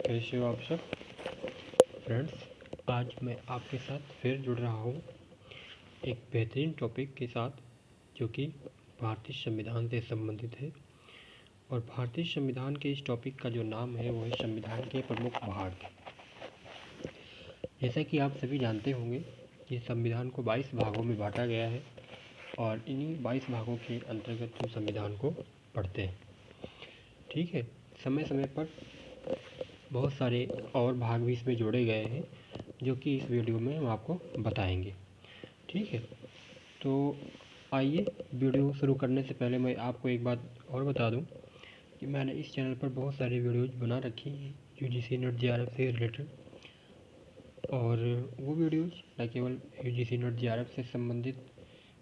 कैसे हो आप सब फ्रेंड्स। आज मैं आपके साथ फिर जुड़ रहा हूँ एक बेहतरीन टॉपिक के साथ, जो कि भारतीय संविधान से संबंधित है। और भारतीय संविधान के इस टॉपिक का जो नाम है वो है संविधान के प्रमुख भाग। जैसा कि आप सभी जानते होंगे कि संविधान को 22 भागों में बांटा गया है और इन्हीं 22 भागों के अंतर्गत हम संविधान को पढ़ते हैं। ठीक है, समय समय पर बहुत सारे और भाग भी इसमें जोड़े गए हैं, जो कि इस वीडियो में हम आपको बताएंगे। ठीक है, तो आइए वीडियो शुरू करने से पहले मैं आपको एक बात और बता दूं कि मैंने इस चैनल पर बहुत सारी वीडियोज़ बना रखी हैं यूजीसी नेट जेआरएफ से रिलेटेड। और वो वीडियोज़ न केवल यूजीसी नेट जेआरएफ से संबंधित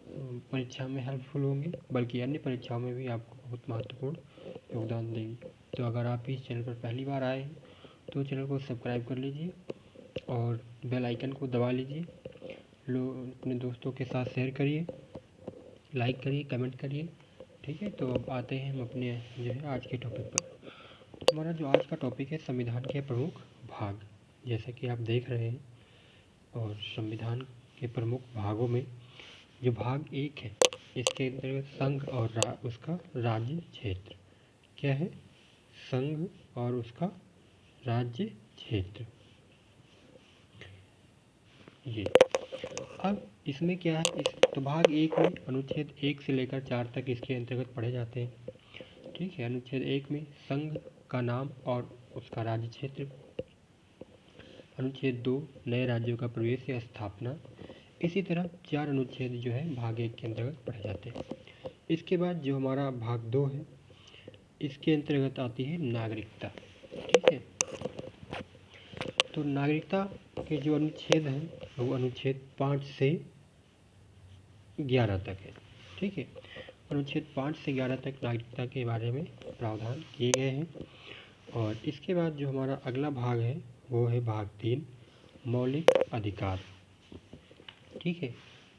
परीक्षा में हेल्पफुल होंगी, बल्कि अन्य परीक्षाओं में भी आपको बहुत महत्वपूर्ण योगदान देंगी। तो अगर आप इस चैनल पर पहली बार आए हैं तो चैनल को सब्सक्राइब कर लीजिए और बेल आइकन को दबा लीजिए। अपने दोस्तों के साथ शेयर करिए, लाइक करिए, कमेंट करिए। ठीक है, तो अब आते हैं हम अपने जो है आज के टॉपिक पर। हमारा जो आज का टॉपिक है संविधान के प्रमुख भाग, जैसा कि आप देख रहे हैं। और संविधान के प्रमुख भागों में जो भाग 1 है, इसके अंतर्गत संघ और उसका राज्य क्षेत्र। क्या है? संघ और उसका राज्य क्षेत्र। ये अब इसमें क्या है, इस तो भाग 1 में अनुच्छेद 1 से लेकर 4 तक इसके अंतर्गत पढ़े जाते हैं। ठीक है, अनुच्छेद 1 में संघ का नाम और उसका राज्य क्षेत्र। अनुच्छेद 2 नए राज्यों का प्रवेश या स्थापना। इसी तरह 4 अनुच्छेद जो है भाग 1 के अंतर्गत पढ़े जाते हैं। इसके बाद जो हमारा भाग 2 है, इसके अंतर्गत आती है नागरिकता। ठीक है, तो नागरिकता के जो अनुच्छेद हैं वो अनुच्छेद 5 से 11 तक है। ठीक है, अनुच्छेद 5 से 11 तक नागरिकता के बारे में प्रावधान किए गए हैं। और इसके बाद जो हमारा अगला भाग है वो है भाग 3 मौलिक अधिकार। ठीक है,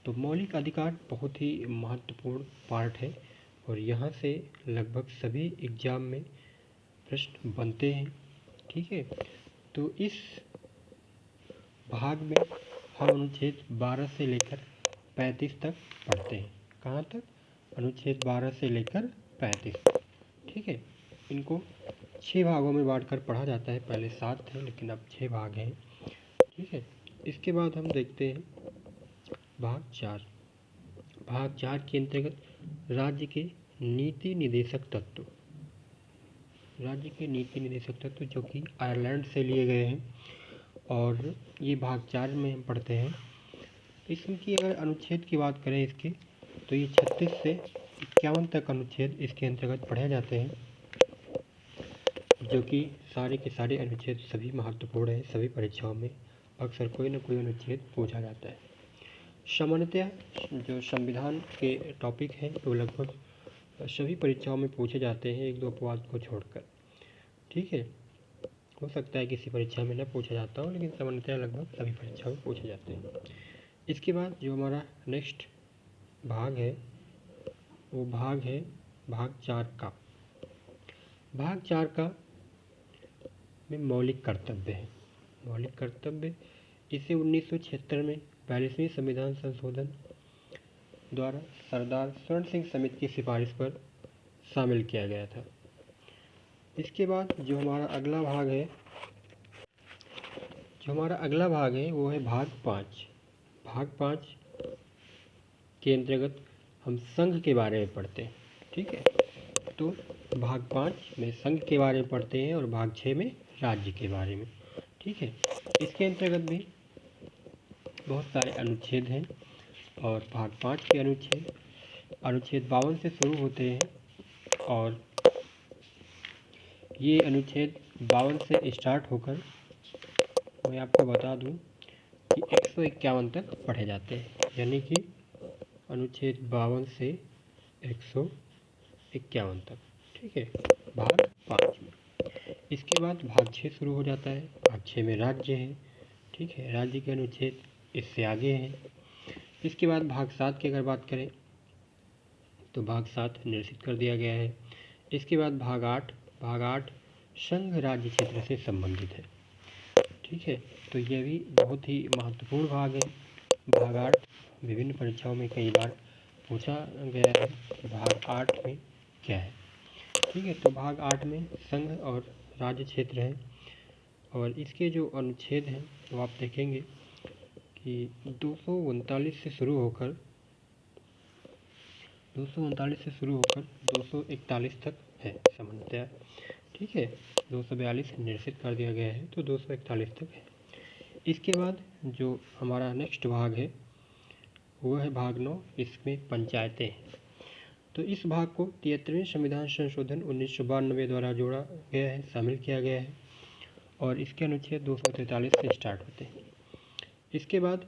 तो मौलिक अधिकार बहुत ही महत्वपूर्ण पार्ट है और यहाँ से लगभग सभी एग्जाम में प्रश्न बनते हैं। ठीक है, तो इस भाग में हम अनुच्छेद 12 से लेकर 35 तक पढ़ते हैं। कहाँ तक? अनुच्छेद 12 से लेकर 35 तक। ठीक है, इनको 6 भागों में बांटकर पढ़ा जाता है। पहले 7 थे लेकिन अब 6 भाग हैं। ठीक है, इसके बाद हम देखते हैं भाग 4। भाग 4 के अंतर्गत राज्य के नीति निदेशक तत्व। राज्य के नीति निदेशक तत्व जो कि आयरलैंड से लिए गए हैं और ये भाग 4 में हम पढ़ते हैं। इसकी अगर अनुच्छेद की बात करें इसके, तो ये 36 से 51 तक अनुच्छेद इसके अंतर्गत पढ़े जाते हैं, जो कि सारे के सारे अनुच्छेद सभी महत्वपूर्ण हैं। सभी परीक्षाओं में अक्सर कोई न कोई अनुच्छेद पूछा जाता है। सामान्यतः जो संविधान के टॉपिक हैं वो लगभग सभी परीक्षाओं में पूछे जाते हैं, एक दो अपवाद को छोड़कर। ठीक है, हो सकता है किसी परीक्षा में न पूछा जाता हो, लेकिन सामान्यतः लगभग सभी परीक्षाओं में पूछे जाते हैं। इसके बाद जो हमारा नेक्स्ट भाग है वो भाग है भाग 4 का। भाग 4 का में मौलिक कर्तव्य है। मौलिक कर्तव्य इसे 1976 में 42वें संविधान संशोधन द्वारा सरदार स्वर्ण सिंह समिति की सिफारिश पर शामिल किया गया था। इसके बाद जो हमारा अगला भाग है वो है भाग 5। भाग 5 के अंतर्गत हम संघ के बारे में पढ़ते हैं। ठीक है, तो भाग 5 में संघ के बारे में पढ़ते हैं और भाग 6 में राज्य के बारे में। ठीक है, इसके अंतर्गत भी बहुत सारे अनुच्छेद हैं और भाग 5 के अनुच्छेद 52 से शुरू होते हैं और ये अनुच्छेद 52 से स्टार्ट होकर मैं आपको बता दूं कि 151 तक पढ़े जाते हैं, यानी कि अनुच्छेद 52 से 151 तक। ठीक है, भाग 5 में। इसके बाद भाग 6 शुरू हो जाता है। भाग 6 में राज्य है। ठीक है, राज्य के अनुच्छेद इससे आगे हैं। इसके बाद भाग 7 की अगर बात करें तो भाग 7 निरसित कर दिया गया है। इसके बाद भाग 8 संघ राज्य क्षेत्र से संबंधित है। ठीक है, तो यह भी बहुत ही महत्वपूर्ण भाग है। भाग 8 विभिन्न परीक्षाओं में कई बार पूछा गया है। भाग 8 में क्या है? ठीक है, तो भाग 8 में संघ और राज्य क्षेत्र है और इसके जो अनुच्छेद हैं वो आप देखेंगे कि 239 से शुरू होकर 241 तक है सामान्यतः। ठीक है, 242 निरसित कर दिया गया है, तो 241 तक है। इसके बाद जो हमारा नेक्स्ट भाग है वो है भाग 9, इसमें पंचायतें हैं। तो इस भाग को 73वें संविधान संशोधन 1992 द्वारा जोड़ा गया है, शामिल किया गया है और इसके अनुच्छेद 243 से स्टार्ट होते हैं। इसके बाद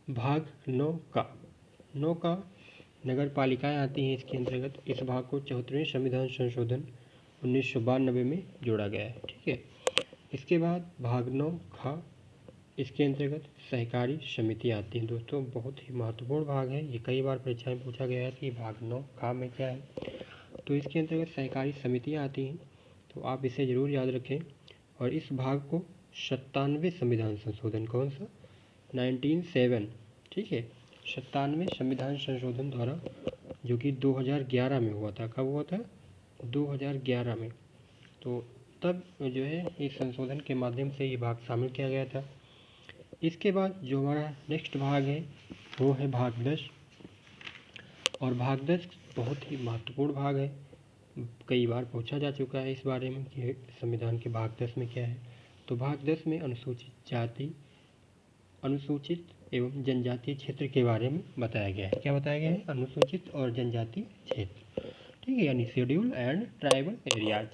भाग 9 का नगर पालिकाएँ आती हैं इसके अंतर्गत। इस भाग को 74वें संविधान संशोधन 1992 में जोड़ा गया है। ठीक है, इसके बाद भाग 9 इसके अंतर्गत सहकारी समिति आती हैं। दोस्तों बहुत ही महत्वपूर्ण भाग है, ये कई बार परीक्षा में पूछा गया है कि भाग 9 में क्या है। तो इसके अंतर्गत सहकारी समितियाँ आती हैं, तो आप इसे ज़रूर याद रखें। और इस भाग को 97वें संविधान संशोधन, कौन सा? 1907, ठीक है, 97वें संविधान संशोधन द्वारा, जो कि 2011 में हुआ था। कब हुआ था? 2011 में। तो तब जो है इस संशोधन के माध्यम से ये भाग शामिल किया गया था। इसके बाद जो हमारा नेक्स्ट भाग है वो है भाग 10 और भाग 10 बहुत ही महत्वपूर्ण भाग है। कई बार पूछा जा चुका है इस बारे में कि संविधान के भाग 10 में क्या है। तो भाग 10 में अनुसूचित एवं जनजातीय क्षेत्र के बारे में बताया गया है। क्या बताया गया है? अनुसूचित और जनजातीय क्षेत्र, ठीक है, यानी शेड्यूल एंड ट्राइबल एरियाज।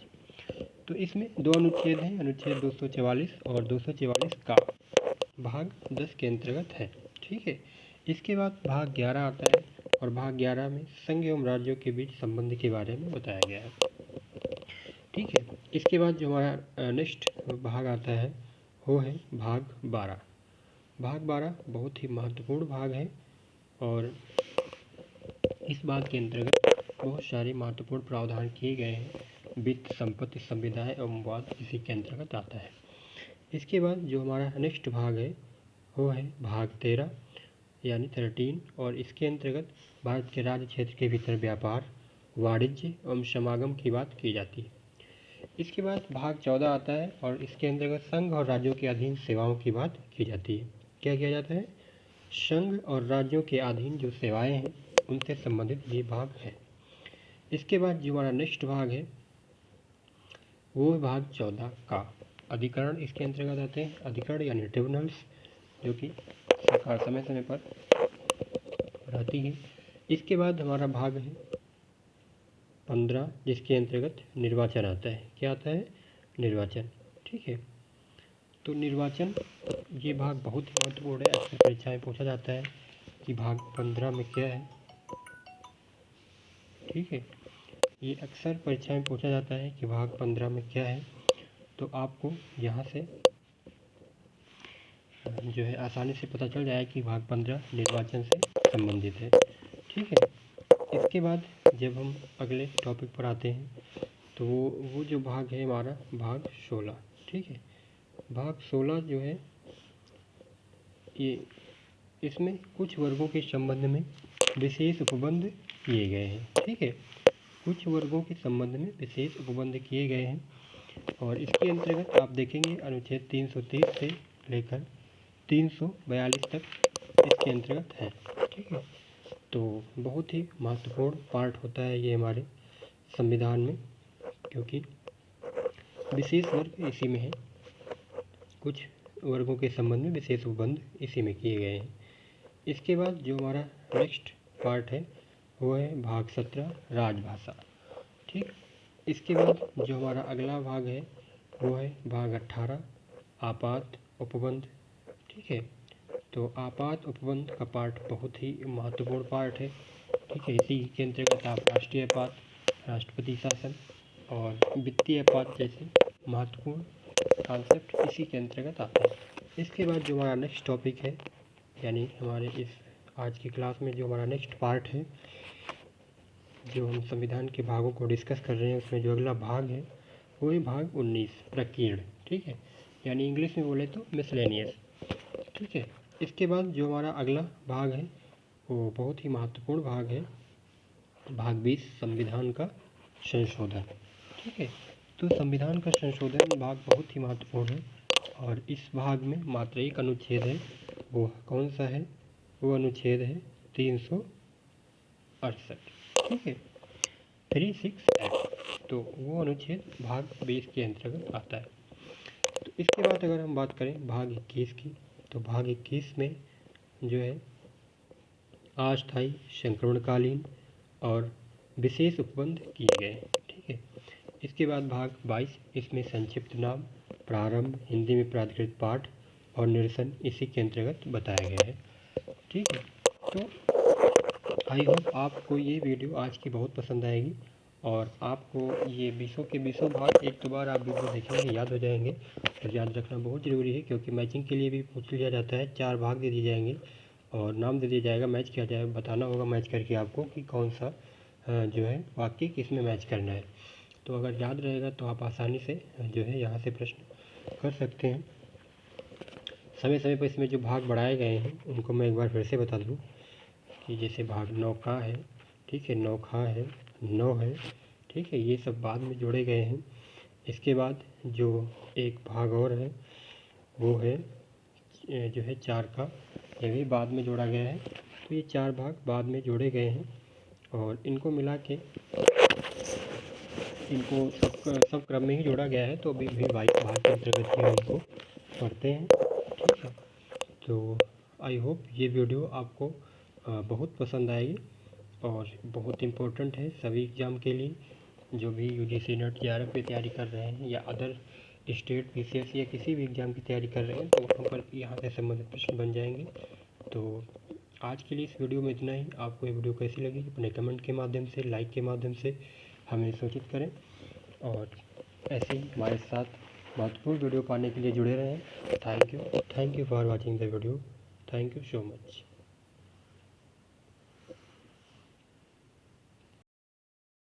तो इसमें दो अनुच्छेद हैं, अनुच्छेद 244 और 244 का भाग 10 के अंतर्गत है। ठीक है, इसके बाद भाग 11 आता है और भाग 11 में संघ एवं राज्यों के बीच संबंध के बारे में बताया गया है। ठीक है, इसके बाद जो हमारा नेक्स्ट भाग आता है वो है भाग 12। भाग 12 बहुत ही महत्वपूर्ण भाग है और इस भाग के अंतर्गत बहुत सारे महत्वपूर्ण प्रावधान किए गए हैं। वित्त, संपत्ति, संविदाएँ एवं वाद इसी के अंतर्गत आता है। इसके बाद जो हमारा नेक्स्ट भाग है वो है भाग 13 यानी 13 और इसके अंतर्गत भारत के राज्य क्षेत्र के भीतर व्यापार, वाणिज्य एवं समागम की बात की जाती है। इसके बाद भाग 14 आता है और इसके अंतर्गत संघ और राज्यों के अधीन सेवाओं की बात की जाती है। क्या किया जाता है? संघ और राज्यों के अधीन जो सेवाएं हैं उनसे संबंधित ये भाग है। इसके बाद जो हमारा नेक्स्ट भाग है वो है भाग 14 का अधिकरण। इसके अंतर्गत आते हैं अधिकरण यानी ट्रिब्यूनल्स, जो कि सरकार समय समय पर रहती है। इसके बाद हमारा भाग है 15 जिसके अंतर्गत निर्वाचन आता है। क्या आता है? निर्वाचन। ठीक है, तो निर्वाचन ये भाग बहुत ही महत्वपूर्ण है। अक्सर परीक्षा में पूछा जाता है कि भाग 15 में क्या है। ठीक है, ये अक्सर परीक्षा में पूछा जाता है कि भाग 15 में क्या है। तो आपको यहाँ से जो है आसानी से पता चल जाए कि भाग 15 निर्वाचन से संबंधित है। ठीक है, इसके बाद जब हम अगले टॉपिक पर आते हैं तो वो जो भाग है हमारा भाग 16। ठीक है, भाग 16 जो है ये इसमें कुछ वर्गों के संबंध में विशेष उपबंध किए गए हैं। ठीक है, कुछ वर्गों के संबंध में विशेष उपबंध किए गए हैं और इसके अंतर्गत आप देखेंगे अनुच्छेद 330 से लेकर 342 तक इसके अंतर्गत है। ठीक है, तो बहुत ही महत्वपूर्ण पार्ट होता है ये हमारे संविधान में, क्योंकि विशेष वर्ग इसी में है। कुछ वर्गों के संबंध में विशेष उपबंध इसी में किए गए हैं। इसके बाद जो हमारा नेक्स्ट पार्ट है वो है भाग 17 राजभाषा। ठीक, इसके बाद जो हमारा अगला भाग है वो है भाग 18 आपात उपबंध। ठीक है, तो आपात उपबंध का पार्ट बहुत ही महत्वपूर्ण पार्ट है। ठीक है, इसी के अंतर्गत आप राष्ट्रीय आपात, राष्ट्रपति शासन और वित्तीय आपात जैसे महत्वपूर्ण कॉन्सेप्ट इसी के अंतर्गत आते हैं। इसके बाद जो हमारा नेक्स्ट टॉपिक है, यानी हमारे इस आज की क्लास में जो हमारा नेक्स्ट पार्ट है, जो हम संविधान के भागों को डिस्कस कर रहे हैं, उसमें जो अगला भाग है वो है भाग 19 प्रकीर्ण, ठीक है, यानी इंग्लिश में बोले तो मिसलेनियस, ठीक है। इसके बाद जो हमारा अगला भाग है वो बहुत ही महत्वपूर्ण भाग है, भाग 20 संविधान का संशोधन, ठीक है। तो संविधान का संशोधन भाग बहुत ही महत्वपूर्ण है और इस भाग में मात्र एक अनुच्छेद है, वो कौन सा है, वो अनुच्छेद है 368, ठीक है, 368। तो वो अनुच्छेद भाग 20 के अंतर्गत आता है। तो इसके बाद अगर हम बात करें भाग 21 की, तो भाग 21 में जो है अस्थायी संक्रमणकालीन और विशेष उपबंध किए गए, ठीक है। इसके बाद भाग 22, इसमें संक्षिप्त नाम, प्रारंभ, हिंदी में प्राधिकृत पाठ और निरसन इसी के अंतर्गत बताया गया है, ठीक है। तो आई होप आपको ये वीडियो आज की बहुत पसंद आएगी और आपको ये 20 के 20 भाग एक दो बार आप वीडियो देखेंगे याद हो जाएंगे। और याद रखना बहुत ज़रूरी है क्योंकि मैचिंग के लिए भी पूछ लिया जाता है। 4 भाग दे दिए जाएंगे और नाम दे दिया जाएगा, मैच किया जाएगा, बताना होगा मैच करके आपको कि कौन सा जो है वाक्य किस में मैच करना है। तो अगर याद रहेगा तो आप आसानी से जो है यहाँ से प्रश्न कर सकते हैं। समय समय पर इसमें जो भाग बढ़ाए गए हैं उनको मैं एक बार फिर से बता दूँ कि जैसे भाग 9 का है, ठीक है, 9 खा है, 9 है, ठीक है, ये सब बाद में जोड़े गए हैं। इसके बाद जो एक भाग और है वो है जो है 4 का, ये भी बाद में जोड़ा गया है। तो ये 4 भाग बाद में जोड़े गए हैं और इनको मिला के इनको सब क्रम में ही जोड़ा गया है। तो अभी भी 22 भाग के अंतर्गत ही हम इनको पढ़ते हैं, ठीक है। तो आई होप ये वीडियो आपको बहुत पसंद आएगी और बहुत इम्पोर्टेंट है सभी एग्ज़ाम के लिए, जो भी यूजीसी नेट जेआरएफ की तैयारी कर रहे हैं या अदर स्टेट पीसीएस या किसी भी एग्ज़ाम की तैयारी कर रहे हैं तो वहाँ पर यहाँ से संबंधित प्रश्न बन जाएंगे। तो आज के लिए इस वीडियो में इतना ही। आपको ये वीडियो कैसी लगी अपने कमेंट के माध्यम से, लाइक के माध्यम से हमें सूचित करें और ऐसे ही हमारे साथ महत्वपूर्ण वीडियो पाने के लिए जुड़े रहें। Thank you for watching the video. Thank you so much.